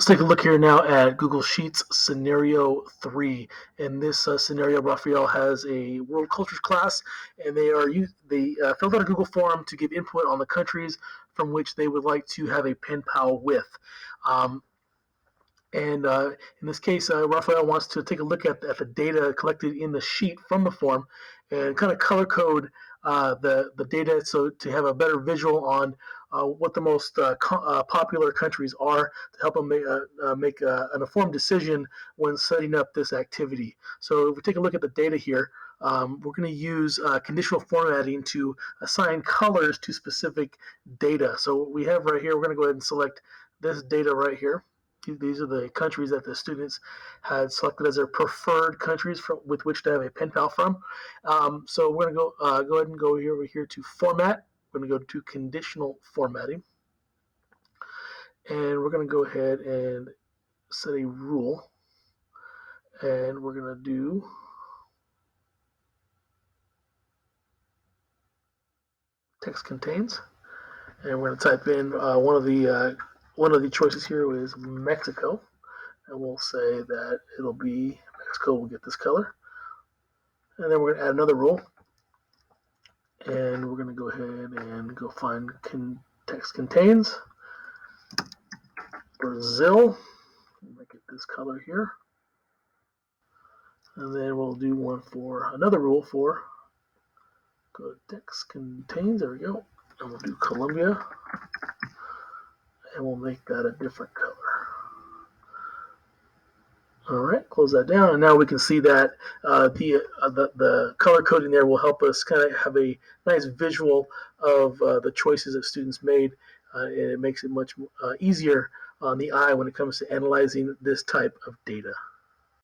Let's take a look here now at Google Sheets scenario 3. In this scenario, Rafael has a world cultures class, and they filled out a Google form to give input on the countries from which they would like to have a pen pal with. Um, and in this case, Rafael wants to take a look at the data collected in the sheet from the form and kind of color code the data so to have a better visual on what the most popular countries are to help them make an informed decision when setting up this activity. So if we take a look at the data here, we're going to use conditional formatting to assign colors to specific data. So what we have right here, we're going to go ahead and select this data right here. These are the countries that the students had selected as their preferred countries with which to have a pen pal from. So we're going to go ahead and go over here to Format. We're going to go to Conditional Formatting. And we're going to go ahead and set a rule. And we're going to do text contains. And we're going to type in one of the choices here is Mexico. And we'll say that it'll be Mexico will get this color. And then we're going to add another rule. And we're going to go ahead and go find text contains. Brazil. Make it this color here. And then we'll do one for another rule for go to text contains. There we go. And we'll do Colombia. And we'll make that a different color. All right, close that down, and now we can see that the color coding there will help us kind of have a nice visual of the choices that students made, and it makes it much easier on the eye when it comes to analyzing this type of data.